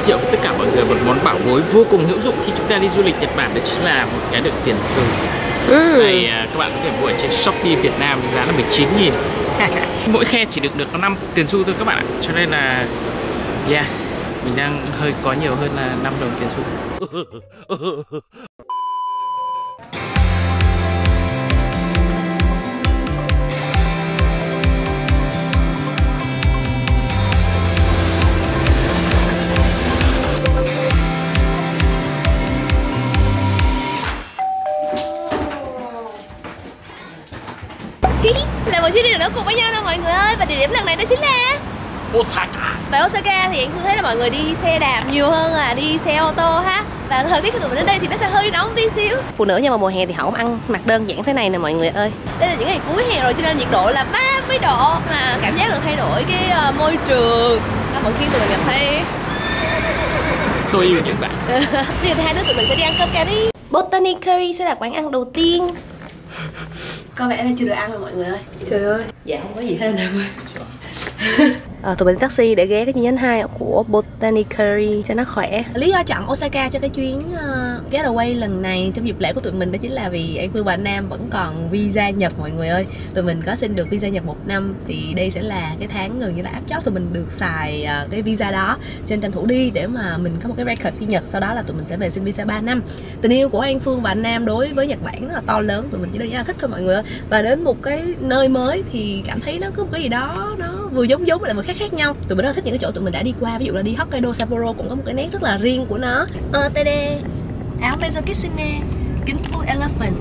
thiệu với tất cả mọi người một món bảo bối vô cùng hữu dụng khi chúng ta đi du lịch Nhật Bản, đó chính là một cái đựng tiền xu. Này các bạn có thể mua ở trên Shopee Việt Nam giá là 19.000. Mỗi khe chỉ được có 5 tiền xu thôi các bạn ạ. Cho nên là mình đang hơi có nhiều hơn là 5 đồng tiền xu. Là một chuyến đi nữa cùng với nhau đâu mọi người ơi. Và địa điểm lần này đó chính là Osaka. Tại Osaka thì anh Phương thấy là mọi người đi xe đạp nhiều hơn là đi xe ô tô ha. Và thời tiết của tụi mình đến đây thì nó sẽ hơi nóng tí xíu. Phụ nữ nhưng mà mùa hè thì họ không ăn mặc đơn giản thế này nè mọi người ơi. Đây là những ngày cuối hè rồi cho nên nhiệt độ là 30 độ. Mà cảm giác được thay đổi cái môi trường nó vẫn khiến tụi mình cảm thấy tôi yêu những bạn. Bây giờ thì hai đứa tụi mình sẽ đi ăn cơm cà ri. Botanic Curry sẽ là quán ăn đầu tiên. Có vẻ là chưa được ăn rồi mọi người ơi. Trời ơi, dạ không có gì hết anh ơi. Tụi mình taxi để ghé cái chi nhánh 2 của Botanic Curry cho nó khỏe. Lý do chọn Osaka cho cái chuyến getaway lần này trong dịp lễ của tụi mình đó chính là vì anh Phương và anh Nam vẫn còn visa Nhật mọi người ơi. Tụi mình có xin được visa Nhật 1 năm thì đây sẽ là cái tháng gần như là áp chót tụi mình được xài cái visa đó. Cho nên tranh thủ đi để mà mình có một cái record đi Nhật, sau đó là tụi mình sẽ về xin visa 3 năm. Tình yêu của anh Phương và anh Nam đối với Nhật Bản rất là to lớn, tụi mình chỉ đơn giản là thích thôi mọi người ơi. Và đến một cái nơi mới thì cảm thấy nó có một cái gì đó nó vừa giống lại vừa khác nhau. Tụi mình rất là thích những cái chỗ tụi mình đã đi qua, ví dụ là đi Hokkaido, Sapporo cũng có một cái nét rất là riêng của nó. Tay đê, áo Maison Kitsune, kính Full Elephant,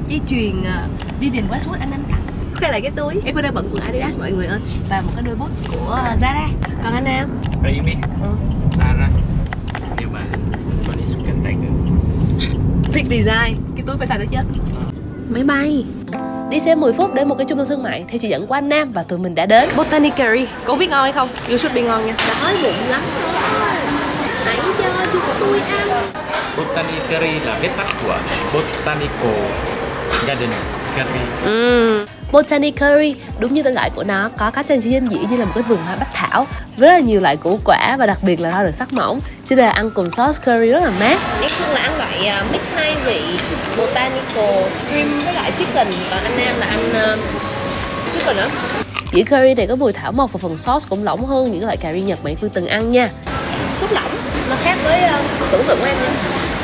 dây chuyền Vivienne Westwood anh Nam tặng. Quay lại cái túi, em vừa đang bận quần Adidas mọi người ơi, và một cái đôi boots của Zara. Còn anh Nam? Rimi, Zara. Nhưng mà còn đi sự cẩn thận nữa. Pick design, cái túi phải xài tới chết. Máy bay. Đi xe 10 phút đến một cái trung tâm thương mại theo chỉ dẫn của anh Nam và tụi mình đã đến Botanic Curry. Cô biết ngon hay không? You should be ngon nha. Đói bụng lắm rồi. Hãy cho chúng tôi ăn. Botanic Curry là viết tắt của Botanical Garden Curry. Botanic Curry đúng như tên gọi của nó, có các trang trí dinh dưỡng như là một cái vườn hoa bách thảo với rất là nhiều loại củ quả và đặc biệt là rau được sắc mỏng, cho nên là ăn cùng sauce curry rất là mát. Em Phương là ăn loại mix hai vị botanical shrimp với lại chicken, còn anh Nam là ăn chicken nữa. Dĩa curry này có mùi thảo mộc và phần sauce cũng lỏng hơn những loại cà ri Nhật mà em Phương từng ăn nha. Sốt lỏng, nó khác với tưởng tượng của em nha.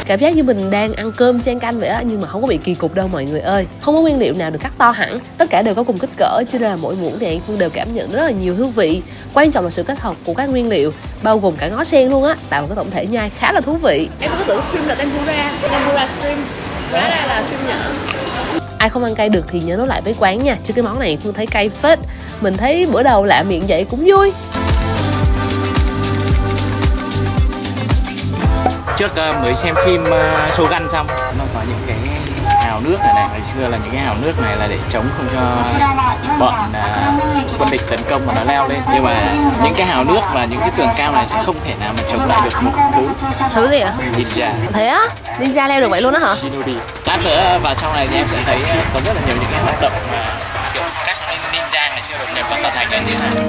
Cảm giác như mình đang ăn cơm chan canh vậy á, nhưng mà không có bị kỳ cục đâu mọi người ơi. Không có nguyên liệu nào được cắt to hẳn, tất cả đều có cùng kích cỡ, cho nên là mỗi muỗng thì anh Phương đều cảm nhận rất là nhiều hương vị. Quan trọng là sự kết hợp của các nguyên liệu, bao gồm cả ngó sen luôn á, tạo một cái tổng thể nhai khá là thú vị. Em cứ tưởng shrimp là tempura shrimp, hóa ra là shrimp nhỏ. Ai không ăn cay được thì nhớ nối lại với quán nha, chứ cái món này Phương thấy cay phết. Mình thấy bữa đầu lạ miệng vậy cũng vui. Trước mới xem phim Shogun xong, nó có những cái hào nước này, ngày xưa là những cái hào nước này là để chống không cho bọn quân địch tấn công mà nó leo lên. Nhưng mà những cái hào nước và những cái tường cao này sẽ không thể nào mà chống lại được một thứ gì ạ? Ninja. Thế á? Ninja leo được vậy luôn á hả? Shinobi. Lát nữa vào trong này thì em sẽ thấy có rất là nhiều những cái hoạt động mà kiểu các ninja ngày xưa được đẹp vào tòa thành này như thế này.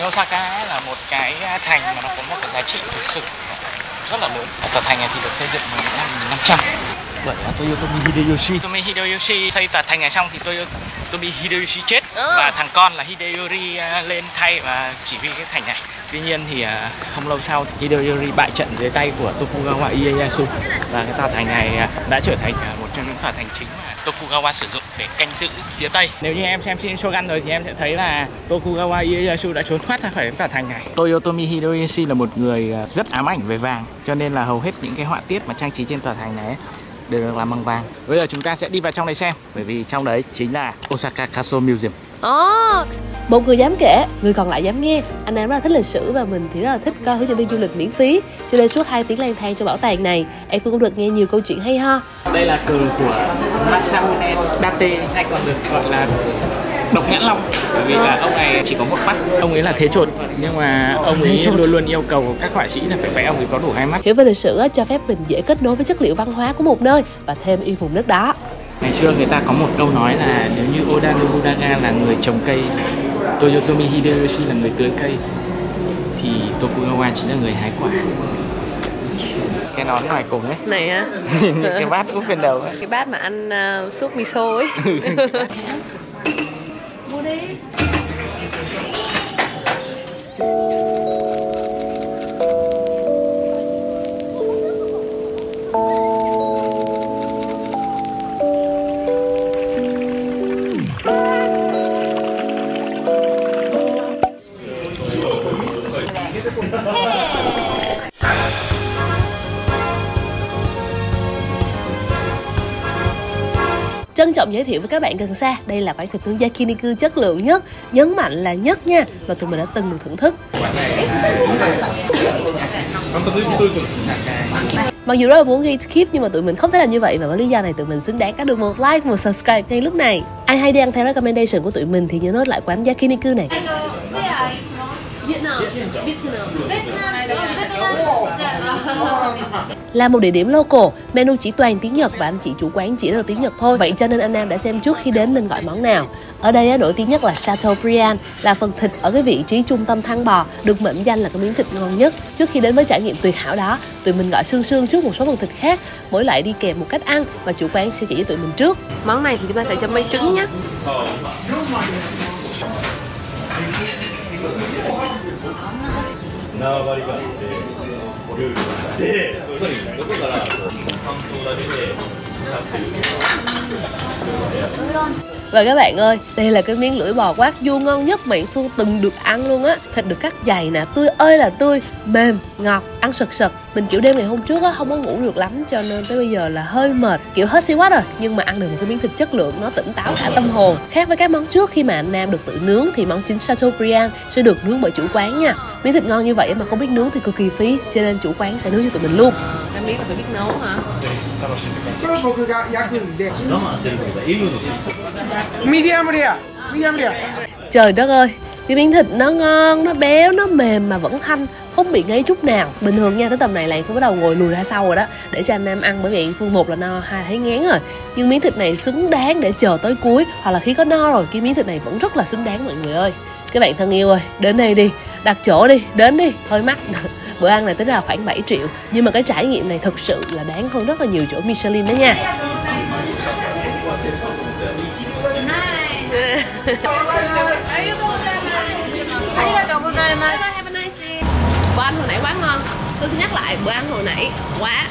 Osaka là một cái thành mà nó có một cái giá trị thực sự rất là lớn. Tòa thành này thì được xây dựng vào năm 1500 bởi Toyotomi Hideyoshi. Toyotomi Hideyoshi xây tòa thành này xong thì Toyotomi Hideyoshi chết và thằng con là Hideyori lên thay và chỉ huy cái thành này. Tuy nhiên thì không lâu sau thì Hideyori bại trận dưới tay của Tokugawa Ieyasu và cái tòa thành này đã trở thành một trong những tòa thành chính mà Tokugawa sử dụng để canh giữ phía Tây. Nếu như em xem phim Shogun rồi thì em sẽ thấy là Tokugawa Ieyasu đã trốn thoát ra khỏi cái tòa thành này. Toyotomi Hideyoshi là một người rất ám ảnh về vàng, cho nên là hầu hết những cái họa tiết mà trang trí trên tòa thành này đều được làm bằng vàng. Bây giờ chúng ta sẽ đi vào trong này xem, bởi vì trong đấy chính là Osaka Castle Museum. Một người dám kể, người còn lại dám nghe. Anh Nam rất là thích lịch sử và mình thì rất là thích coi hướng dẫn viên du lịch miễn phí, cho nên suốt 2 tiếng lang thang trong bảo tàng này, em Phương cũng được nghe nhiều câu chuyện hay ho. Đây là cờ của Masamune Date, hay còn được gọi là Độc Nhãn Long, bởi vì là ông này chỉ có một mắt, ông ấy là thế trột, nhưng mà ông ấy luôn luôn yêu cầu các họa sĩ là phải vẽ ông ấy có đủ 2 mắt. Hiểu về lịch sử cho phép mình dễ kết nối với chất liệu văn hóa của một nơi và thêm yêu vùng đất đó. Ngày xưa người ta có một câu nói là nếu như Oda Nobunaga là người trồng cây, Toyotomi Hideyoshi là người tưới cây, thì Tokugawa chính là người hái quả. Cái nón ngoài cùng ấy. Này hả? Cái bát úp bên đầu ấy. Cái bát mà ăn súp miso ấy. Mua đi. Trân trọng giới thiệu với các bạn gần xa, đây là quán thịt nướng Yakiniku chất lượng nhất, nhấn mạnh là nhất nha, mà tụi mình đã từng được thưởng thức. Mặc dù rất là muốn ghi skip nhưng mà tụi mình không thể làm như vậy, và với lý do này tụi mình xứng đáng có được một like, một subscribe ngay lúc này. Ai hay đi ăn theo recommendation của tụi mình thì nhớ nốt lại quán Yakiniku này. Là một địa điểm local, menu chỉ toàn tiếng Nhật và anh chị chủ quán chỉ được tiếng Nhật thôi. Vậy cho nên anh Nam đã xem trước khi đến nên gọi món nào. Ở đây nổi tiếng nhất là Chateaubriand, là phần thịt ở cái vị trí trung tâm thăn bò, được mệnh danh là cái miếng thịt ngon nhất. Trước khi đến với trải nghiệm tuyệt hảo đó, tụi mình gọi xương trước một số phần thịt khác, mỗi loại đi kèm một cách ăn và chủ quán sẽ chỉ cho tụi mình trước. Món này thì chúng ta sẽ cho mấy trứng nhé. Và các bạn ơi, đây là cái miếng lưỡi bò Wagyu ngon nhất mà Yến Phương từng được ăn luôn á. Thịt được cắt dày nè, tươi ơi là tươi, mềm, ngọt, ăn sật sật. Mình kiểu đêm ngày hôm trước á không có ngủ được lắm cho nên tới bây giờ là hơi mệt, kiểu hết xí quát rồi. Nhưng mà ăn được một cái miếng thịt chất lượng, nó tỉnh táo cả tâm hồn. Khác với các món trước khi mà anh Nam được tự nướng thì món chính Chateaubriand sẽ được nướng bởi chủ quán nha. Miếng thịt ngon như vậy mà không biết nướng thì cực kỳ phí, cho nên chủ quán sẽ nướng cho tụi mình luôn. Em biết là phải biết nấu hả? Trời đất ơi, cái miếng thịt nó ngon, nó béo, nó mềm mà vẫn thanh, không bị ngấy chút nào. Bình thường nha, tới tầm này là Phương bắt đầu ngồi lùi ra sau rồi đó, để cho anh Nam ăn, bởi vì Phương một là no, hai thấy ngán rồi. Nhưng miếng thịt này xứng đáng để chờ tới cuối, hoặc là khi có no rồi, cái miếng thịt này vẫn rất là xứng đáng mọi người ơi. Các bạn thân yêu ơi, đến đây đi, đặt chỗ đi, đến đi, hơi mắc. Bữa ăn này tính là khoảng 7 triệu, nhưng mà cái trải nghiệm này thực sự là đáng hơn rất là nhiều chỗ Michelin đó nha. Bữa ăn hồi nãy quá ngon. Tôi xin nhắc lại, bữa ăn hồi nãy quá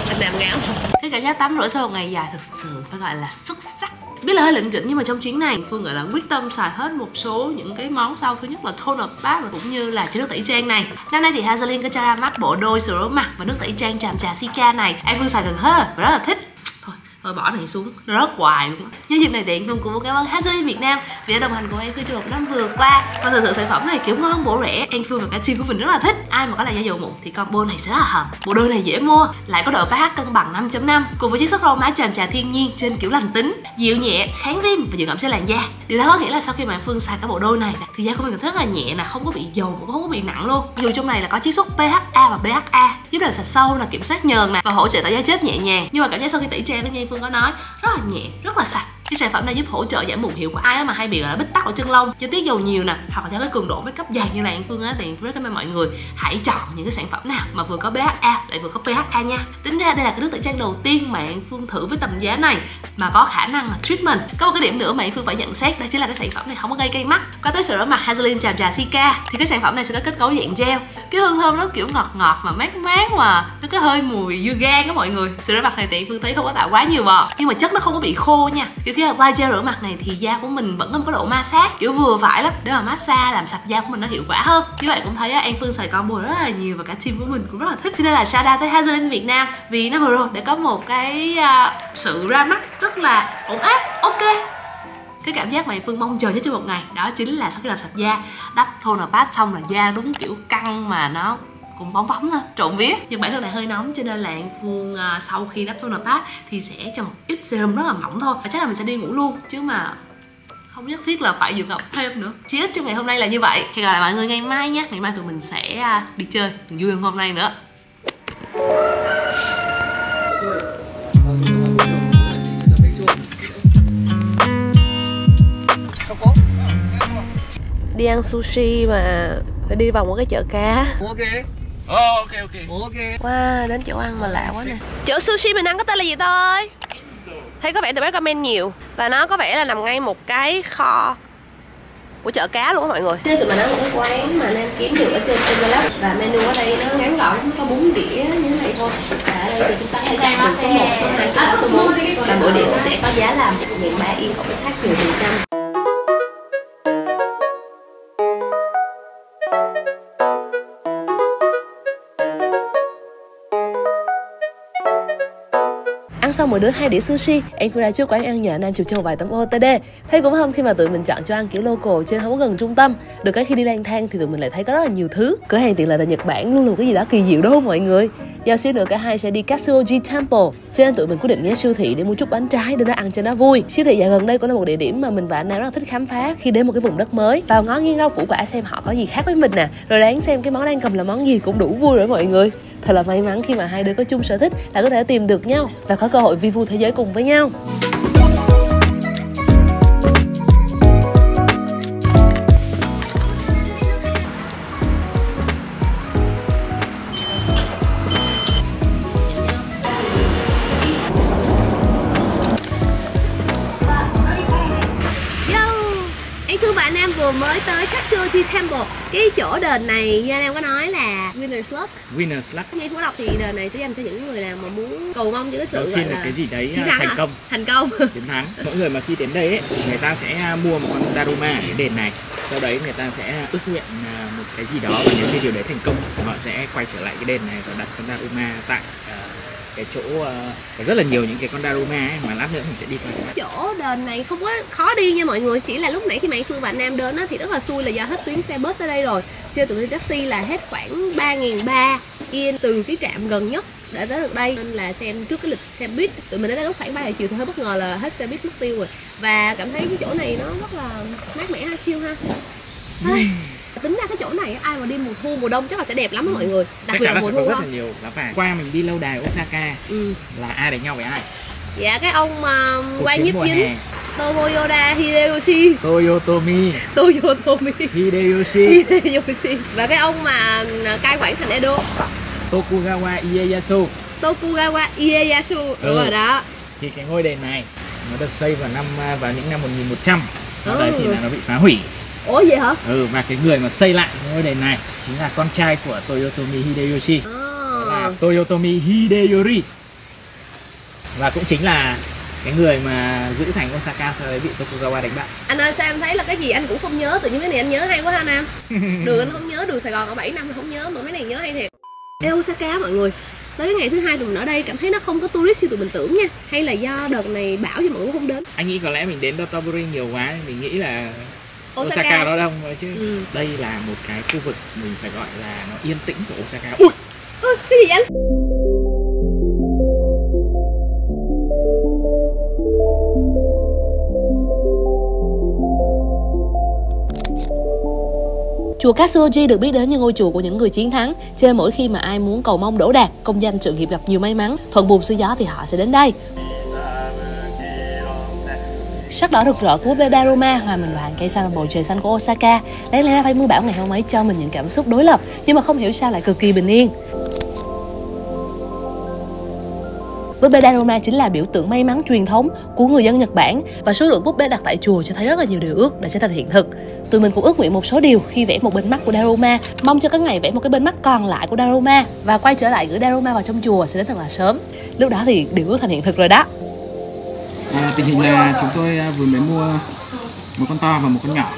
anh Nam ngáo. Cái cảm giác tắm rửa sau một ngày dài thực sự phải gọi là xuất sắc. Biết là hơi lỉnh kỉnh nhưng mà trong chuyến này Phương gọi là quyết tâm xài hết một số những cái món sau. Thứ nhất là toner bath và cũng như là chế nước tẩy trang này. Năm nay thì Hazeline có cho ra mắt bộ đôi sữa rửa mặt và nước tẩy trang tràm trà Sika này. Anh Phương xài gần hết rồi và rất là thích. Thôi bỏ này xuống, nó rớt hoài luôn á. Nhân dịp này tiện Phương cũng muốn cảm ơn Hazeline Việt Nam vì đã đồng hành cùng em Phương trong một năm vừa qua. Và thực sự sản phẩm này kiểu ngon bổ rẻ, anh Phương và cả team của mình rất là thích. Ai mà có làn da dầu mụn thì combo này sẽ rất là hợp. Bộ đôi này dễ mua, lại có độ pH cân bằng 5.5 cùng với chiết xuất rau má tràm trà thiên nhiên trên kiểu lành tính, dịu nhẹ, kháng viêm và dưỡng ẩm cho làn da. Điều đó có nghĩa là sau khi mà Phương xài cả bộ đôi này thì da của mình rất là nhẹ nè, không có bị dầu cũng không có bị nặng luôn. Dù trong này là có chiết xuất PHA và BHA giúp làm sạch sâu, là kiểm soát nhờn nè và hỗ trợ tẩy da chết nhẹ nhàng. Nhưng mà cảm giác sau khi tẩy trang đó nha, Phương có nói rất là nhẹ, rất là sạch. Cái sản phẩm này giúp hỗ trợ giảm mụn hiệu quả. Ai mà hay bị là bít tắc ở chân lông, cho tiết dầu nhiều nè, hoặc là cho cái cường độ make up dày như là An Phương á, thì Phương rất cảm ơn mọi người hãy chọn những cái sản phẩm nào mà vừa có BHA lại vừa có PHA nha. Tính ra đây là cái nước tẩy trang đầu tiên mà An Phương thử với tầm giá này mà có khả năng là treatment. Có một cái điểm nữa mà An Phương phải nhận xét, đó chính là cái sản phẩm này không có gây cay mắt. Có tới sữa rửa mặt Hazeline tràm trà Sika thì cái sản phẩm này sẽ có kết cấu dạng gel. Cái hương thơm nó kiểu ngọt ngọt mà mát mát, mà nó có hơi mùi dưa gan đó mọi người. Sữa rửa mặt này thì Phương thấy không có tạo quá nhiều bọt, nhưng mà chất nó không có bị khô nha. Kiểu khi apply gel rửa mặt này thì da của mình vẫn không có độ ma sát, kiểu vừa phải lắm để mà massage làm sạch da của mình nó hiệu quả hơn. Như vậy cũng thấy An Phương xài combo rất là nhiều và cả team của mình cũng rất là thích, cho nên là shout out tới Hazeline Việt Nam vì năm vừa rồi để có một cái sự ra mắt rất là ổn áp, ok. Cái cảm giác mà Phương mong chờ nhất trong một ngày đó chính là sau khi làm sạch da, đắp toner bath xong là da đúng kiểu căng mà nó cũng bóng bóng thôi, trộn vía. Nhưng bản thân này hơi nóng cho nên là An Phương sau khi đắp toner bath thì sẽ cho một ít serum rất là mỏng thôi, và chắc là mình sẽ đi ngủ luôn chứ mà không nhất thiết là phải dưỡng ẩm thêm nữa. Chỉ ít trong ngày hôm nay là như vậy. Hẹn gặp lại mọi người ngày mai nhé. Ngày mai tụi mình sẽ đi chơi vui hơn hôm nay nữa. Đi ăn sushi mà phải đi vòng một cái chợ cá. Ok. Ok. Wow, đến chỗ ăn mà lạ quá nè. Chỗ sushi mình ăn có tên là gì thôi? Thấy có vẻ tụi bé comment nhiều. Và nó có vẻ là nằm ngay một cái kho của chợ cá luôn á mọi người. Nên tụi mình ăn một cái quán mà Nam kiếm được ở trên Vlog. Và menu ở đây nó ngắn gọn, có 4 đĩa như thế này thôi. Và ở đây thì chúng ta hay chọn từ số 1, số 2, số 4. Và mỗi đĩa nó sẽ có giá là 1.300 Yên cộng với tax 10%. Ăn xong mỗi đứa 2 đĩa sushi, em cũng ra trước quán ăn nhờ Nam chụp cho một vài tấm OOTD. Thấy cũng không khi mà tụi mình chọn cho ăn kiểu local chứ không có gần trung tâm. Được cái khi đi lang thang thì tụi mình lại thấy có rất là nhiều thứ. Cửa hàng tiện lợi tại Nhật Bản luôn là một cái gì đó kỳ diệu đúng không mọi người? Giờ xíu nữa cả hai sẽ đi Katsuoji Temple, cho nên tụi mình quyết định ghé siêu thị để mua chút bánh trái để nó ăn cho nó vui. Siêu thị dạo gần đây cũng là một địa điểm mà mình và anh Nam rất là thích khám phá khi đến một cái vùng đất mới. Vào ngó nghiêng rau củ quả xem họ có gì khác với mình nè, rồi đoán xem cái món đang cầm là món gì cũng đủ vui rồi mọi người. Thật là may mắn khi mà hai đứa có chung sở thích là có thể tìm được nhau và có cơ hội vi vu thế giới cùng với nhau. Vừa mới tới Katsuoji Temple. Cái chỗ đền này như anh em có nói là Winner's Luck. Nghe Phú đọc thì đền này sẽ dành cho những người nào mà muốn cầu mong cho cái sự gọi là cái gì đấy thành công chiến thắng. Mỗi người mà khi đến đây ấy, người ta sẽ mua một con Daruma ở cái đền này. Sau đấy người ta sẽ ước nguyện một cái gì đó, và nếu như điều đấy thành công thì họ sẽ quay trở lại cái đền này và đặt con Daruma tại cái chỗ có rất là nhiều những cái con Daruma ấy, mà lát nữa mình sẽ đi qua. Chỗ đền này không có khó đi nha mọi người, chỉ là lúc nãy khi mà anh Phương và anh Nam đến á, thì rất là xui là do hết tuyến xe bus ở đây rồi, cho tụi mình taxi là hết khoảng 3.300 Yên từ cái trạm gần nhất để tới được đây, nên là xem trước cái lịch xe buýt tụi mình đến đây lúc khoảng 3 giờ chiều thì hơi bất ngờ là hết xe buýt mất tiêu rồi, và cảm thấy cái chỗ này nó rất là mát mẻ ha, chill ha. Tính ra cái chỗ này ai mà đi mùa thu mùa đông chắc là sẽ đẹp lắm đó mọi người, đặc biệt là mùa thu. Rất là nhiều lá vàng. Qua mình đi lâu đài Osaka là ai đánh nhau với ai? Dạ cái ông quan nhiếp chính Tomoyoda Hideyoshi, Toyotomi Hideyoshi và cái ông mà cai quản thành Edo, Tokugawa Ieyasu. Đúng rồi đó. Thì cái ngôi đền này nó được xây vào những năm 1100. Sau đấy thì là nó bị phá hủy. Ủa vậy hả? Và cái người mà xây lại ngôi đền này chính là con trai của Toyotomi Hideyoshi. Đó là Toyotomi Hideyori. Và cũng chính là cái người mà giữ thành Osaka sau đấy bị Tokugawa đánh bại. Anh ơi sao em thấy là cái gì anh cũng không nhớ, tự nhiên cái này anh nhớ hay quá ha Nam. Đường anh không nhớ, đường Sài Gòn ở 7 năm thì không nhớ, mà mấy này nhớ hay thiệt. Osaka mọi người. Tới cái ngày thứ hai tụi mình ở đây cảm thấy nó không có tourist như tụi mình tưởng nha. Hay là do đợt này bão cho mọi người không đến. Anh nghĩ có lẽ mình đến Dotonbori nhiều quá, mình nghĩ là Osaka nó đông rồi chứ. Đây là một cái khu vực mình phải gọi là nó yên tĩnh của Osaka. Ui, cái gì vậy anh? Chùa Katsuoji được biết đến như ngôi chùa của những người chiến thắng, cho nên mỗi khi mà ai muốn cầu mong đỗ đạt, công danh sự nghiệp gặp nhiều may mắn, thuận buồm xuôi gió thì họ sẽ đến đây. Sắc đỏ rực rỡ của búp bê Daruma hòa mình vào hàng cây xanh bầu trời xanh của Osaka, đáng lẽ ra phải mưa bão ngày hôm ấy cho mình những cảm xúc đối lập, nhưng mà không hiểu sao lại cực kỳ bình yên. Búp bê Daruma chính là biểu tượng may mắn truyền thống của người dân Nhật Bản, và số lượng búp bê đặt tại chùa cho thấy rất là nhiều điều ước đã trở thành hiện thực. Tụi mình cũng ước nguyện một số điều khi vẽ một bên mắt của Daruma, mong cho có ngày vẽ một cái bên mắt còn lại của Daruma và quay trở lại gửi Daruma vào trong chùa sẽ đến thật là sớm. Lúc đó thì điều ước thành hiện thực rồi đó. Tình hình là chúng tôi vừa mới mua một con to và một con nhỏ.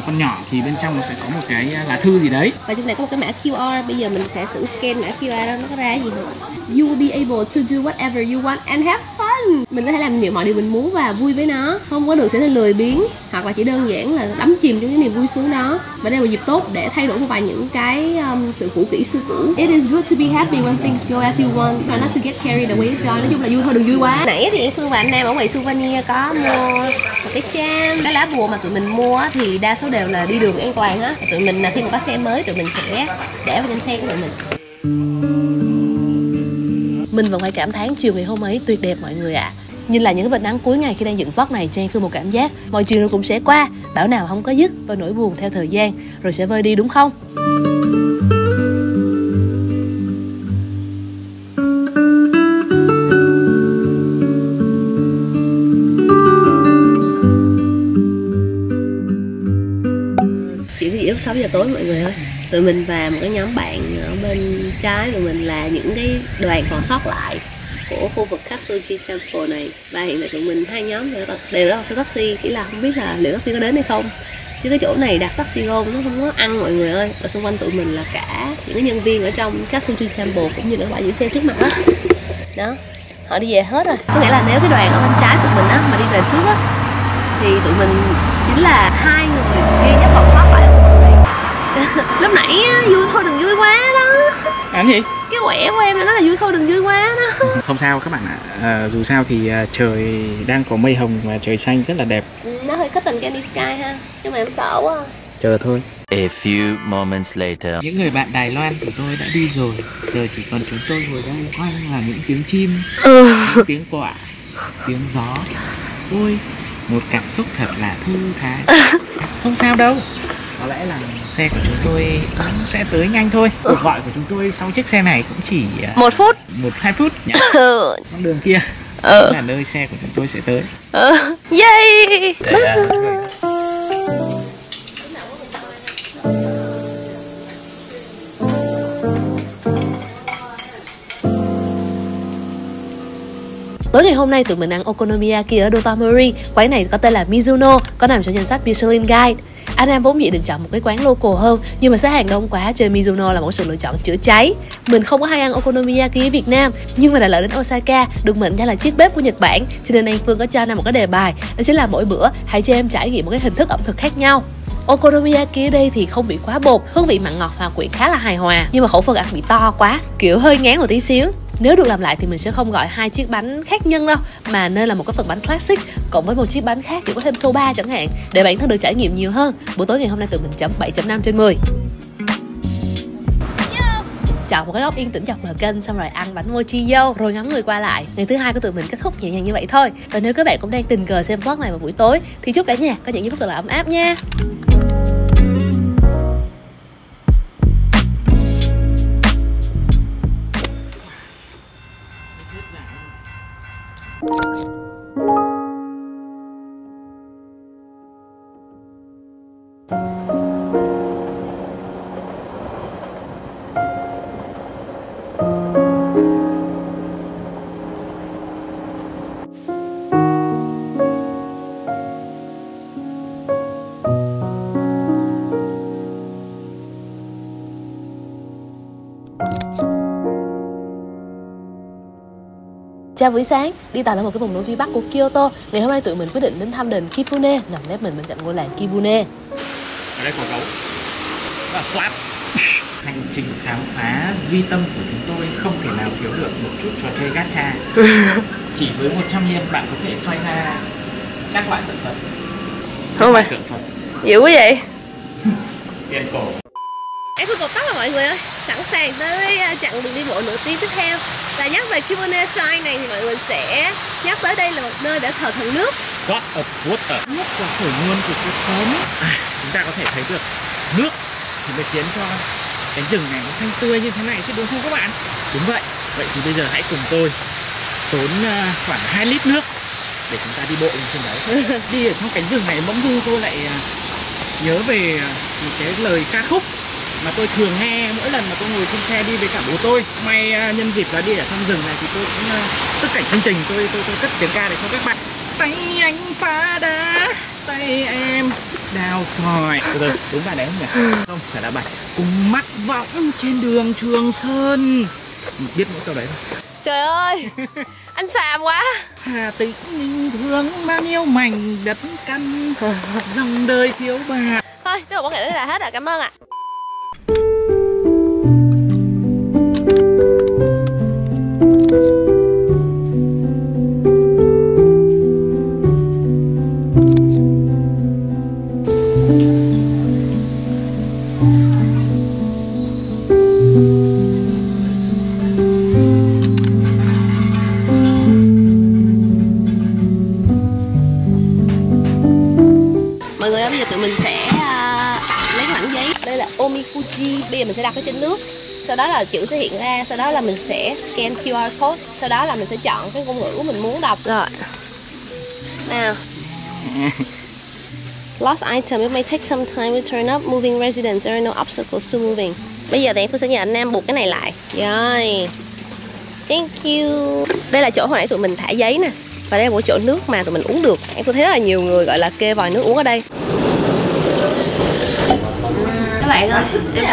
Con nhỏ thì bên trong nó sẽ có một cái lá thư gì đấy, và trong này có một cái mã QR. Bây giờ mình sẽ thử scan mã QR đó, nó có ra gì không? You will be able to do whatever you want and have fun. Mình có thể làm nhiều mọi điều mình muốn và vui với nó, không có được trở nên lười biếng hoặc là chỉ đơn giản là đắm chìm trong cái niềm vui sướng đó. Và đây là một dịp tốt để thay đổi một vài những cái sự cũ kỹ xưa cũ. It is good to be happy when things go as you want, try not to get carried away with joy. Nói chung là vui thôi, đừng vui quá. Nãy thì Phương và anh Nam ở quầy souvenir có mua một cái cham, cái lá bùa mà tụi mình mua thì đa số đều là đi đường an toàn á. Tụi mình khi mà có xe mới tụi mình sẽ để vào trên xe của tụi mình. Mình vẫn phải cảm thán chiều ngày hôm ấy tuyệt đẹp mọi người ạ. Nhìn lại những cái vệt nắng cuối ngày khi đang dựng vlog này, Trang Phương một cảm giác mọi chuyện rồi cũng sẽ qua, bão nào không có dứt và nỗi buồn theo thời gian rồi sẽ vơi đi, đúng không? Chỉ vì lúc 6 giờ tối mọi người ơi, tụi mình và một cái nhóm bạn ở bên trái tụi mình là những cái đoàn còn sót lại của khu vực Katsuchi Temple này, và hiện tại tụi mình hai nhóm đều là số taxi, chỉ là không biết là liệu taxi có đến hay không, chứ cái chỗ này đặt taxi gom nó không có ăn mọi người ơi. Ở xung quanh tụi mình là cả những cái nhân viên ở trong Katsuchi Temple cũng như là bãi giữ xe trước mặt đó. Đó, họ đi về hết rồi. Có nghĩa là nếu cái đoàn ở bên trái tụi mình á mà đi về trước á thì tụi mình chính là hai người duy nhất còn sót lại ở khu vực này. Lúc nãy á, vui thôi đừng vui quá đó. Làm gì? Cái quẻ của em nó là vui thôi đừng vui quá đó. Không sao các bạn ạ, dù sao thì trời đang có mây hồng và trời xanh rất là đẹp. Nó hơi có tình Candy Sky ha, nhưng mà em sợ quá. Chờ thôi. A few moments later. Những người bạn Đài Loan của tôi đã đi rồi, giờ chỉ còn chúng tôi ngồi đây quanh là những tiếng chim, tiếng quạ, tiếng gió. Ôi, một cảm xúc thật là thư thái. Không sao đâu, có lẽ là xe của chúng tôi cũng sẽ tới nhanh thôi. Cuộc gọi của chúng tôi sau chiếc xe này cũng chỉ 1 phút, 1-2 phút nhỉ. Con đường kia là nơi xe của chúng tôi sẽ tới. Yay! Tối ngày hôm nay tụi mình ăn okonomiyaki ở Dotonbori. Quán này có tên là Mizuno, có nằm trong danh sách Michelin Guide. Anh Nam vốn dĩ định chọn một cái quán local hơn, nhưng mà xếp hàng đông quá chơi Mizuno là một sự lựa chọn chữa cháy. Mình không có hay ăn okonomiyaki ở Việt Nam, nhưng mà đã lỡ đến Osaka được mệnh danh là chiếc bếp của Nhật Bản, cho nên anh Phương có cho Nam một cái đề bài, đó chính là mỗi bữa hãy cho em trải nghiệm một cái hình thức ẩm thực khác nhau. Okonomiyaki ở đây thì không bị quá bột, hương vị mặn ngọt hòa quyện khá là hài hòa, nhưng mà khẩu phần ăn bị to quá, kiểu hơi ngán một tí xíu. Nếu được làm lại thì mình sẽ không gọi hai chiếc bánh khác nhân đâu, mà nên là một cái phần bánh classic cộng với một chiếc bánh khác, kiểu có thêm soba chẳng hạn, để bản thân được trải nghiệm nhiều hơn. Buổi tối ngày hôm nay tụi mình chấm 7.5 trên 10. Chọn một cái góc yên tĩnh dọc bờ kênh, xong rồi ăn bánh mochi dâu, rồi ngắm người qua lại. Ngày thứ hai của tụi mình kết thúc nhẹ nhàng như vậy thôi. Và nếu các bạn cũng đang tình cờ xem vlog này vào buổi tối thì chúc cả nhà có những giây phút thật là ấm áp nha. Chào buổi sáng, đi tàu ở một cái vùng núi phía bắc của Kyoto. Ngày hôm nay tụi mình quyết định đến thăm đền Kifune nằm nép mình bên cạnh ngôi làng Kibune. Ở đây có gấu và slap. Hành trình khám phá duy tâm của chúng tôi không thể nào thiếu được một chút trò chơi gacha. Chỉ với 100 yen bạn có thể xoay ra các loại tượng Phật. Không mà tượng Phật dữ quá vậy. Tiền cổ. Em Phương cột tóc rồi mọi người ơi, sẵn sàng tới chặng đường đi bộ nửa tiếng tiếp theo. Là nhắc về Kibune Shrine này thì mọi người sẽ nhắc tới đây là một nơi để thờ thần nước. God of Water. Nước là khởi nguồn của cuộc sống. Chúng ta có thể thấy được nước thì mới khiến cho cái rừng này nó xanh tươi như thế này chứ đúng không các bạn? Đúng vậy. Vậy thì bây giờ hãy cùng tôi tốn khoảng 2 lít nước để chúng ta đi bộ lên trên đấy. Đi ở trong cánh rừng này bỗng dưng tôi lại nhớ về một cái lời ca khúc mà tôi thường nghe mỗi lần mà tôi ngồi trên xe đi với cả bố tôi. May nhân dịp là đi ở trong rừng này thì tôi cũng tất cảnh chương trình tôi cất tiếng ca để cho các bạn. Tay anh phá đá, tay em đào sỏi. Đúng bài đấy không nhỉ? Không, phải là bài cùng mắt vọng trên đường Trường Sơn. Biết mỗi câu đấy thôi. Trời ơi, anh xàm quá. Hà Tĩnh mình thương bao nhiêu mảnh đất căn, dòng đời thiếu bạc. Thôi, tiếp tục bọn ngày đây là hết rồi, cảm ơn ạ. bây giờ tụi mình sẽ lấy mảnh giấy. Đây là Omikuji. Bây giờ mình sẽ đặt ở trên nước. Sau đó là chữ sẽ hiện ra. Sau đó là mình sẽ scan QR code. Sau đó là mình sẽ chọn cái ngôn ngữ mình muốn đọc. Rồi. Nào. Lost item, it may take some time to turn up. Moving residents, there are no obstacles to moving. Bây giờ thì Phương sẽ nhờ anh Nam buộc cái này lại. Rồi. Thank you. Đây là chỗ hồi nãy tụi mình thả giấy nè. Và đây là một chỗ nước mà tụi mình uống được. Em thấy rất là nhiều người gọi là kê vòi nước uống ở đây. Các bạn ơi, em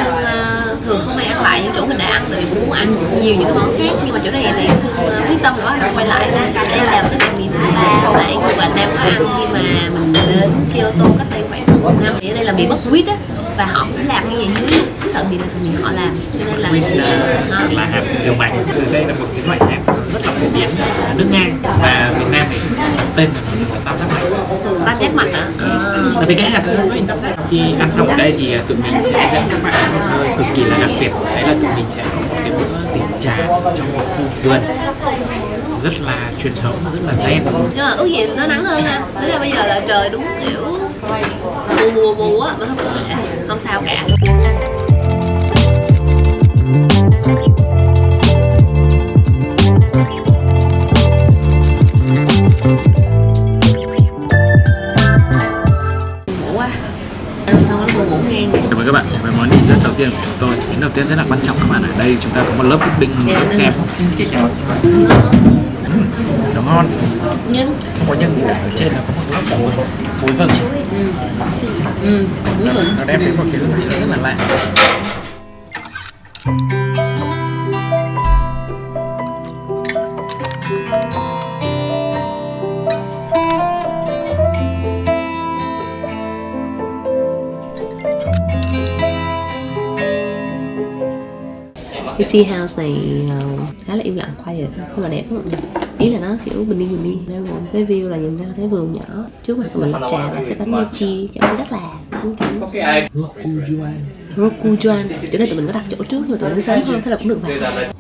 thường không hay ăn lại những chỗ mình đã ăn, tại vì cũng muốn ăn nhiều những cái món khác, nhưng mà chỗ này thì Phương quyết tâm đó là quay lại. Đây là một cái bánh mì soba mà anh và Nam có ăn khi mà mình đến Kyoto cách đây khoảng 1 năm. Thì ở đây là mì bất quýt á, và họ cũng làm cái gì dưới luôn. Cái sợi mì này sợi mì họ làm, cho nên là là hạt tiêu mạch. Đây là một cái loại hạt rất là phổ biến ở nước Nga và Việt Nam thì tên là tam giác mạch. Tam giác mạch hả? Tại vì cái hạt nó hình tam giác. Khi ăn xong ở đây thì tụi mình sẽ dẫn các bạn đến một nơi cực kỳ là đặc biệt. Đấy là tụi mình sẽ có một cái bữa tiệc trà trong một khu vườn rất là truyền thống, rất là zen. Nhưng mà ước gì nó nắng hơn ha. Thế là bây giờ là trời đúng kiểu mùa á, mà không sao cả. Ăn xong nó buồn ngủ ngang. Cảm ơn các bạn. Về món dessert đầu tiên của chúng tôi. Món đầu tiên rất là quan trọng các bạn. Ở đây chúng ta có một lớp pudding lớp kem. Nó ngon. Nhưng Không có nhân ở trên là có một lớp muối vừng. muối vừng. Nó đem đến một cái hương vị rất là lạ. Cái tea house này khá là im lặng, quiet, nhưng mà đẹp lắm. Ý là nó kiểu bình yên. Cái view là nhìn ra cái vườn nhỏ. Trước mặt mình trà là sẽ có mochi, kiểu rất là Rokujuan. Chỗ này tụi mình có đặt chỗ trước nhưng mà tụi mình đến sớm hơn, thế là cũng được vào.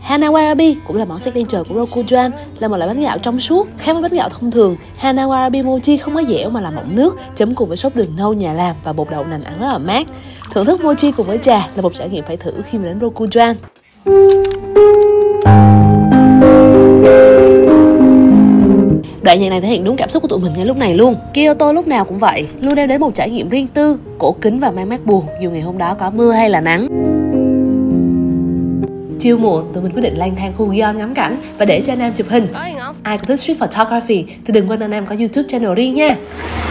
Hanawarabi cũng là món signature của Rokujuan, là một loại bánh gạo trong suốt. Khác với bánh gạo thông thường, Hanawarabi mochi không có dẻo mà là mọng nước, chấm cùng với sốt đường nâu nhà làm và bột đậu nành ăn rất là mát. Thưởng thức mochi cùng với trà là một trải nghiệm phải thử khi mà đến Rokujuan. Đoạn nhạc này thể hiện đúng cảm xúc của tụi mình ngay lúc này luôn. Kyoto lúc nào cũng vậy, luôn đem đến một trải nghiệm riêng tư, cổ kính và mang mát buồn dù ngày hôm đó có mưa hay là nắng. Chiều muộn, tụi mình quyết định lang thang khu Gion ngắm cảnh và để cho anh Nam chụp hình. Có gì không? Ai có thích street photography thì đừng quên anh Nam có YouTube channel riêng nha.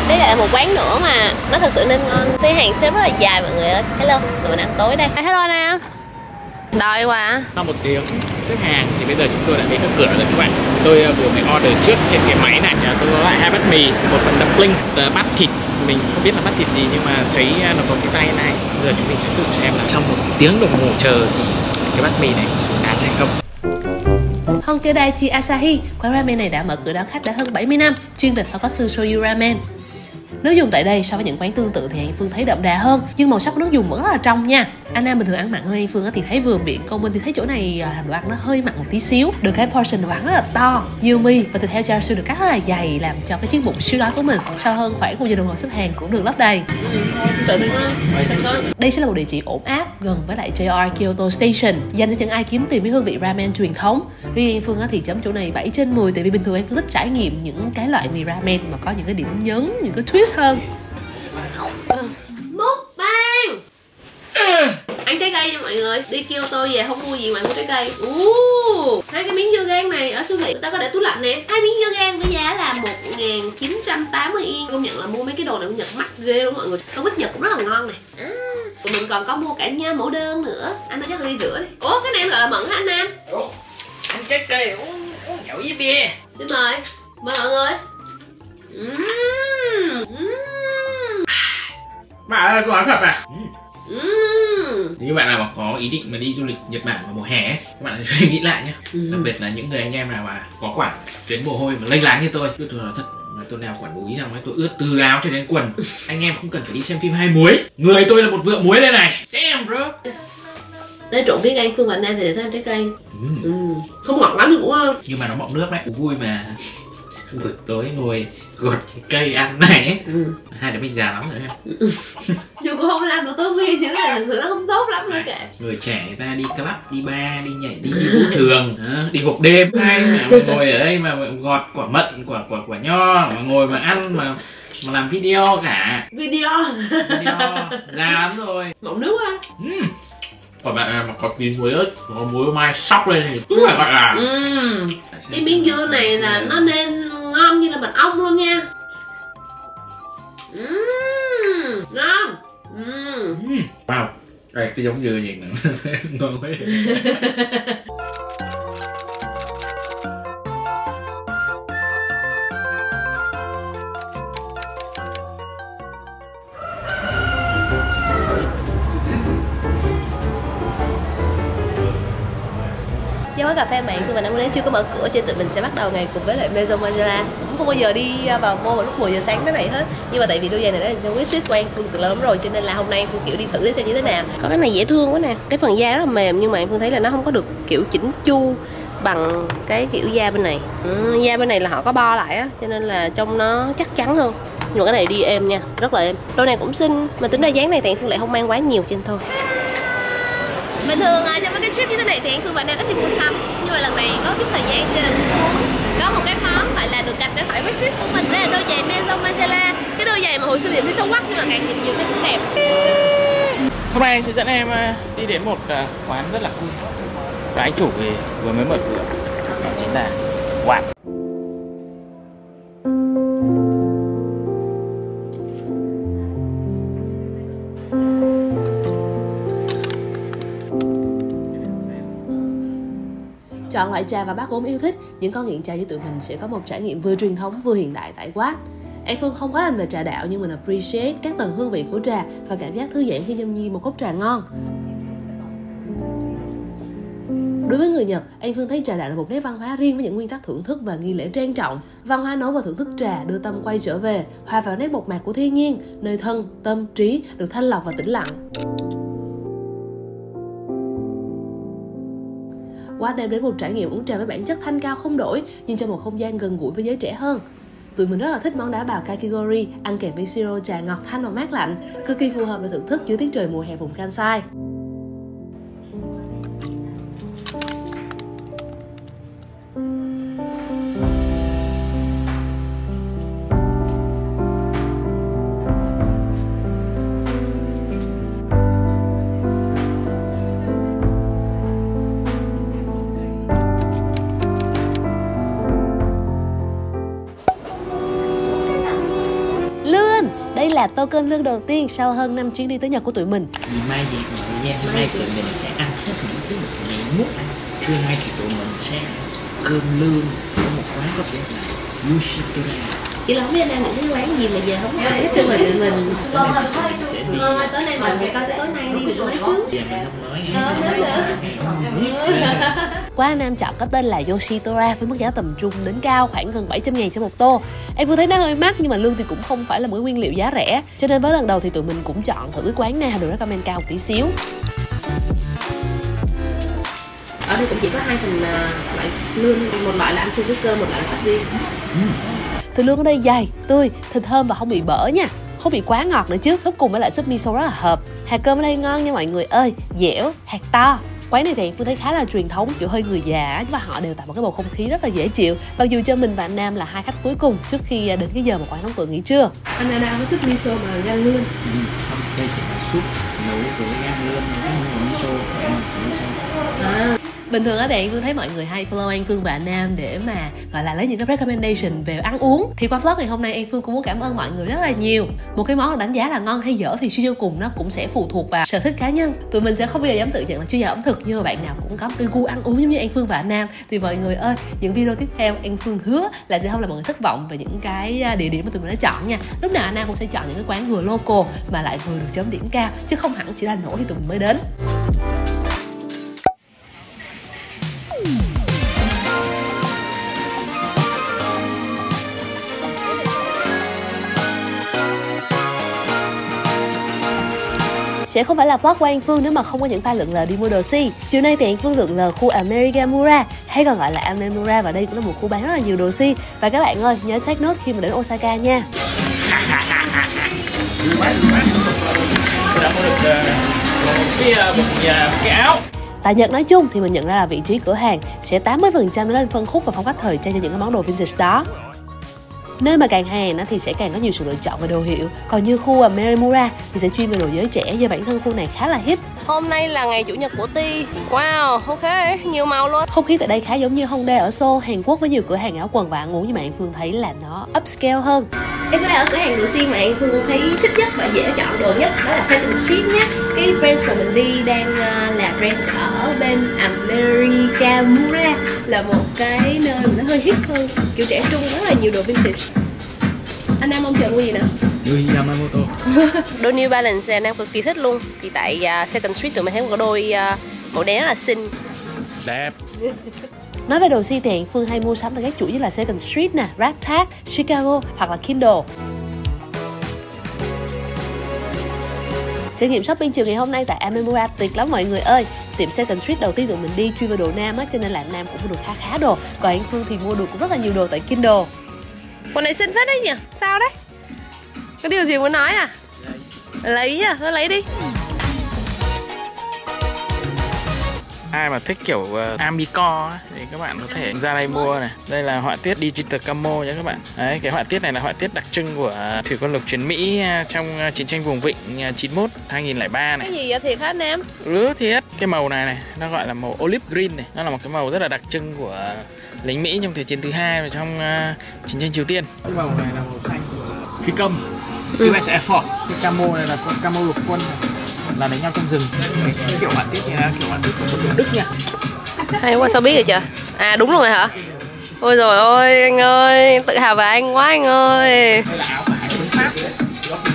Đây là một quán nữa mà nó thật sự nên ngon. Cái hàng xếp rất là dài mọi người ơi. Hello, tụi mình ăn tối đây. Hello Nam. Đói quá. Sau 1 tiếng xếp hàng thì bây giờ chúng tôi đã đến được cửa rồi các bạn. Tôi vừa mới order trước trên cái máy này. Tôi có lại 2 bát mì, một phần dumpling, bát thịt. Mình không biết là bát thịt gì nhưng mà thấy nó có cái tay này. Bây giờ chúng mình sẽ thử xem là trong 1 tiếng đồng hồ chờ thì cái bát mì này có xứng đáng hay không. Honkedaichi Asahi, quán ramen này đã mở cửa đón khách đã hơn 70 năm, chuyên về tonkotsu shoyu ramen. Nước dùng tại đây so với những quán tương tự thì An Phương thấy đậm đà hơn, nhưng màu sắc nước dùng vẫn rất là trong nha. Anh Nam bình thường ăn mặn hơn An Phương thì thấy vừa miệng, còn mình thì thấy chỗ này làm đồ ăn nó hơi mặn một tí xíu. Được cái portion đồ ăn rất là to, nhiều mì và thịt heo char siu được cắt rất là dày, làm cho cái chiếc bụng siêu đói của mình sau hơn khoảng 1 giờ đồng hồ xếp hàng cũng được lấp đầy. Đây sẽ là một địa chỉ ổn áp gần với lại JR Kyoto Station, dành cho những ai kiếm tìm cái hương vị ramen truyền thống. Riêng An Phương thì chấm chỗ này 7 trên 10, tại vì bình thường An Phương thích trải nghiệm những cái loại mì ramen mà có những cái điểm nhấn, những cái twist hơn. Mukbang ăn trái cây nha mọi người. Đi Kyoto về không mua gì mà mua trái cây. 2 cái miếng dưa gang này ở siêu thị người ta có để tủ lạnh nè. 2 miếng dưa gang với giá là 1.980 yên. Công nhận là mua mấy cái đồ này của Nhật mắc ghê luôn mọi người. Không biết Nhật cũng rất là ngon này. Tụi mình còn có mua cả nha mẫu đơn nữa. Anh nói chắc là đi rửa đi. Ủa cái này em gọi là mận hả anh Nam? Ăn trái cây uống nhậu với bia. Xin mời mọi người. Bạn ơi, tôi nói thật à? Nếu bạn nào mà có ý định mà đi du lịch Nhật Bản vào mùa hè ấy, các bạn hãy nghĩ lại nhé. Đặc biệt là những người anh em nào mà có quản tuyến mồ hôi mà lênh láng như tôi nói thật, tôi đeo quản búi rằng tôi ướt từ áo cho đến quần. Anh em không cần phải đi xem phim 2 muối. Người tôi là một vựa muối đây này. Damn bro. Để trộn biết anh Phương và anh Nam thì để thấy ăn trái cây. Không ngọt lắm thì cũng không. Nhưng mà nó bọng nước đấy, cũng vui mà. buổi tối ngồi gọt cái cây ăn này ấy. Hai đứa mình già lắm rồi em. Dù cũng không ăn đồ tô nguyên nhưng là thực sự nó không tốt lắm nữa kệ. Người trẻ người ta đi club, đi bar, đi nhảy, đi vũ trường, đi hộp đêm, hay mà ngồi ở đây mà gọt quả mận, quả nho, mà ngồi mà ăn mà làm video cả. Video Già lắm rồi. Ngọn nước á. Còn bạn mà có tí muối ớt, có muối mai sóc lên thì đúng là bạn là. Cái miếng dưa này là nó nên ngon như là mật ong luôn nha. Ngon. Wow, đây cái giống dưa gì nữa. Ngon quá. Do quán cà phê mạng của mình đang đến chưa có mở cửa, cho nên tụi mình sẽ bắt đầu ngày cùng với lại Maison Margiela. Cũng không bao giờ đi vào mall vào lúc 10 giờ sáng thế này hết. Nhưng mà tại vì đôi giày này đã là trong wishlist của An Phương từ lâu lắm rồi, cho nên là hôm nay An Phương kiểu đi thử để xem như thế nào. Có cái này dễ thương quá nè. Cái phần da rất là mềm nhưng mà An Phương thấy là nó không có được kiểu chỉnh chu bằng cái kiểu da bên này. Da bên này là họ có bo lại á, cho nên là trông nó chắc chắn hơn. Nhưng mà cái này đi êm nha, rất là êm. Đôi này cũng xinh, mà tính ra dáng này thì An Phương lại không mang quá nhiều cho nên thôi. Bình thường trong mấy cái trip như thế này thì An Phương và Nam ít đi mua sắm, nhưng mà lần này có chút thời gian cho nên có một cái món gọi là được gạch ra khỏi wishlist của mình, đó là đôi giày Maison Margiela. Cái đôi giày mà hồi xưa nhìn thấy xấu quắc nhưng mà càng nhìn nhiều thấy cũng đẹp. Hôm nay sẽ dẫn em đi đến một quán rất là cool. Cái chủ vừa mới mở cửa, đó chính là Watt. Chọn loại trà và bát gốm yêu thích, những con nghiện trà như tụi mình sẽ có một trải nghiệm vừa truyền thống vừa hiện đại tại Watt. An Phương không có rành về trà đạo nhưng mình appreciate các tầng hương vị của trà và cảm giác thư giãn khi nhâm nhi một cốc trà ngon. Đối với người Nhật, An Phương thấy trà đạo là một nét văn hóa riêng với những nguyên tắc thưởng thức và nghi lễ trang trọng. Văn hóa nấu và thưởng thức trà đưa tâm quay trở về, hòa vào nét mộc mạc của thiên nhiên, nơi thân, tâm, trí được thanh lọc và tĩnh lặng. Watt đem đến một trải nghiệm uống trà với bản chất thanh cao không đổi nhưng trong một không gian gần gũi với giới trẻ hơn. Tụi mình rất là thích món đá bào kakigori ăn kèm với siro trà ngọt thanh và mát lạnh, cực kỳ phù hợp để thưởng thức dưới tiết trời mùa hè vùng Kansai. Đây là tô cơm lương đầu tiên sau hơn 5 chuyến đi tới Nhật của tụi mình. Vì mai vậy mà thời gian hôm nay tụi mình sẽ ăn hết những thứ mà tụi mình muốn ăn. Trưa nay thì tụi mình sẽ cơm lương ở một quán có tên là Yoshitora. Chị là không biết anh đang những cái quán gì mà giờ không ai hết trơn mà tụi mình. Thôi tối nay mình sẽ coi tới tối nay đi rồi nói trước. Giờ mình không nói Quán Nam chọn có tên là Yoshitora với mức giá tầm trung đến cao khoảng gần 700.000 cho một tô. Em vừa thấy nó hơi mắc nhưng mà lương thì cũng không phải là một nguyên liệu giá rẻ. Cho nên với lần đầu thì tụi mình cũng chọn thử quán nào được recommend cao một tí xíu. Ở đây cũng chỉ có hai phần loại lương, một loại là ăn chung với cơm, một loại là tách riêng. Thịt lương ở đây dày, tươi, thịt thơm và không bị bở nha, không bị quá ngọt nữa chứ. Lúc cùng với lại súp miso rất là hợp. Hạt cơm ở đây ngon nha mọi người ơi, dẻo, hạt to. Quán này thì Phương thấy khá là truyền thống, kiểu hơi người già và họ đều tạo một cái bầu không khí rất là dễ chịu. Mặc dù cho mình và anh Nam là hai khách cuối cùng trước khi đến cái giờ mà quán đóng cửa nghỉ trưa. Anh Nam có súp miso mà gan lươn. Không, đây chỉ là súp nấu với gan lươn, miso của em miso. Bình thường ở đây Phương thấy mọi người hay follow An Phương và anh Nam để mà gọi là lấy những cái recommendation về ăn uống. Thì qua vlog ngày hôm nay An Phương cũng muốn cảm ơn mọi người rất là nhiều. Một cái món đánh giá là ngon hay dở thì suy cho cùng nó cũng sẽ phụ thuộc vào sở thích cá nhân. Tụi mình sẽ không bao giờ dám tự nhận là chuyên gia ẩm thực, nhưng mà bạn nào cũng có cái gu ăn uống giống như An Phương và anh Nam thì mọi người ơi, những video tiếp theo An Phương hứa là sẽ không làm mọi người thất vọng về những cái địa điểm mà tụi mình đã chọn nha. Lúc nào anh Nam cũng sẽ chọn những cái quán vừa local mà lại vừa được chấm điểm cao, chứ không hẳn chỉ là nổi thì tụi mình mới đến. sẽ không phải là vlog của An Phương nếu mà không có những pha lượn lờ đi mua đồ si. Chiều nay thì An Phương lượn lờ khu Amerigamura hay còn gọi là Amemura, và đây cũng là một khu bán rất là nhiều đồ si. Và các bạn ơi, nhớ take note khi mà đến Osaka nha. Tôi đã mua được cái áo. Tại Nhật nói chung thì mình nhận ra là vị trí cửa hàng sẽ 80% nó lên phân khúc và phong cách thời trang cho những cái món đồ vintage đó. Nơi mà càng hàng thì sẽ càng có nhiều sự lựa chọn về đồ hiệu. Còn như khu Amemura thì sẽ chuyên về đồ giới trẻ, do bản thân khu này khá là hip. Hôm nay là ngày chủ nhật của Ti. Wow, ok, nhiều màu luôn. Không khí tại đây khá giống như Hongdae ở Seoul, Hàn Quốc, với nhiều cửa hàng áo quần và ăn uống, nhưng mà An Phương thấy là nó upscale hơn. Em có đang ở cửa hàng đồ si mà An Phương thấy thích nhất và dễ chọn đồ nhất, đó là Second Street nhé. Cái branch mà mình đi đang là branch ở bên Amerigamura, là một cái nơi mà nó hơi hip hơn, kiểu trẻ trung, rất là nhiều đồ vintage. Anh Nam mong chờ mua gì nữa? Yamamoto. Đôi New Balance Nam cực kỳ thích luôn. Thì tại Second Street tụi mình thấy một đôi màu đen rất là xinh, Đẹp. Nói về đồ si thì An Phương hay mua sắm tại các chuỗi như là Second Street nè, Ragtag, Chicago hoặc là Kindle. Trải nghiệm shopping chiều ngày hôm nay tại Amemura tuyệt lắm mọi người ơi. Tiệm Second Street đầu tiên tụi mình đi chuyên về đồ nam á, cho nên là Nam cũng mua được khá đồ. Còn An Phương thì mua được cũng rất là nhiều đồ tại Kindle. Quần này xinh phết đấy nhỉ? Sao đấy? Có điều gì muốn nói à? Lấy à? Thôi lấy đi. Ai mà thích kiểu Amico thì các bạn có thể ra đây mua này. Đây là họa tiết Digital Camo nha các bạn. Đấy, cái họa tiết này là họa tiết đặc trưng của thủy quân lục chiến Mỹ trong chiến tranh vùng vịnh 91 2003 này. Cái gì vậy thiệt hả Nam? Thiệt. Cái màu này nó gọi là màu olive green này. Nó là một cái màu rất là đặc trưng của lính Mỹ trong Thế chiến thứ 2 và trong chiến tranh Triều Tiên. Cái màu này là màu xanh của phi công, US Air Force. Cái camo này là camo lục quân này, là đánh nhau trong rừng. Cái kiểu họa tiết này là kiểu họa tiết của quân đội Đức nha. Hay quá, sao biết vậy trời? À đúng rồi hả? Ôi rồi ôi anh ơi, tự hào về anh quá anh ơi. Đây là áo của Hải quân Pháp.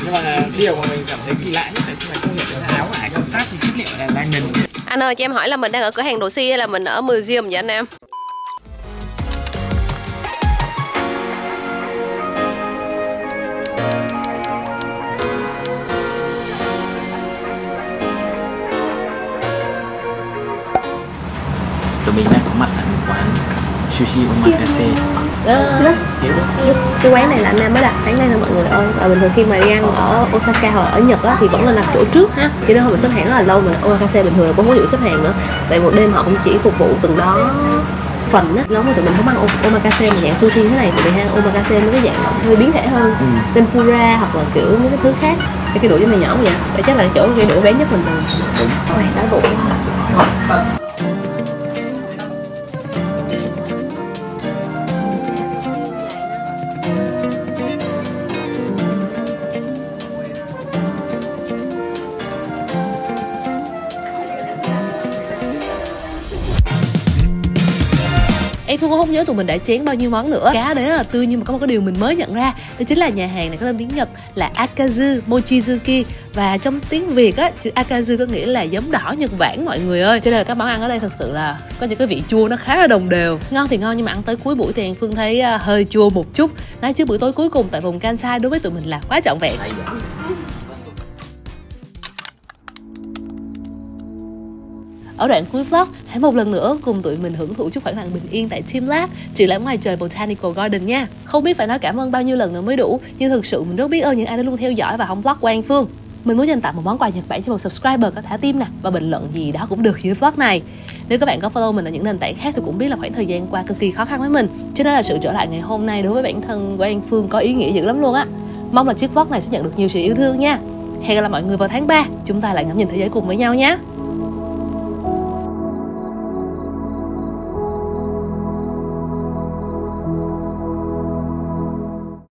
Nhưng mà điều mà mình cảm thấy kỳ lạ nhất là mình không hiểu là áo của Hải quân Pháp thì chất liệu là linen. Anh ơi cho em hỏi là mình đang ở cửa hàng đồ si hay là mình ở museum vậy anh Nam? Tụi mình đang có mặt tại một quán sushi omakase. Cái quán này là anh Nam mới đặt sáng nay thôi mọi người ơi. Và bình thường khi mà đi ăn ở Osaka hoặc ở Nhật á, thì vẫn là đặt chỗ trước ha, chứ nó không phải xếp hàng rất là lâu. Mà omakase bình thường là cũng không có vụ xếp hàng nữa, tại một đêm họ cũng chỉ phục vụ từng đó phần á. Lúc mà tụi mình không ăn omakase mà dạng sushi thế này, tụi mình ăn omakase mấy cái dạng hơi biến thể hơn, tempura hoặc là kiểu mấy cái thứ khác. Cái đũa với mày nhỏ vậy, vậy chắc là chỗ cái đũa bé nhất mình từng. Ôi đói bụng quá. Em Phương cũng không nhớ tụi mình đã chén bao nhiêu món nữa. Cá đấy rất là tươi, nhưng mà có một cái điều mình mới nhận ra, đó chính là nhà hàng này có tên tiếng Nhật là Akazu Mochizuki, và trong tiếng Việt á, chữ Akazu có nghĩa là giấm đỏ Nhật Bản mọi người ơi. Cho nên là các món ăn ở đây thật sự là có những cái vị chua nó khá là đồng đều. Ngon thì ngon, nhưng mà ăn tới cuối buổi thì An Phương thấy hơi chua một chút. Nói chứ buổi tối cuối cùng tại vùng Kansai đối với tụi mình là quá trọn vẹn. Ở đoạn cuối vlog, hãy một lần nữa cùng tụi mình hưởng thụ chút khoảng lặng bình yên tại Team Lab, triển lãm ngoài trời Botanical Garden nha. Không biết phải nói cảm ơn bao nhiêu lần nữa mới đủ, nhưng thực sự mình rất biết ơn những ai đã luôn theo dõi và hóng vlog của An Phương. Mình muốn dành tặng một món quà Nhật Bản cho một subscriber có thả tim nè, và bình luận gì đó cũng được dưới vlog này. Nếu các bạn có follow mình ở những nền tảng khác thì cũng biết là khoảng thời gian qua cực kỳ khó khăn với mình, cho nên là sự trở lại ngày hôm nay đối với bản thân của An Phương có ý nghĩa dữ lắm luôn á. Mong là chiếc vlog này sẽ nhận được nhiều sự yêu thương nha. Hẹn gặp lại mọi người vào tháng 3, chúng ta lại ngắm nhìn thế giới cùng với nhau nhé.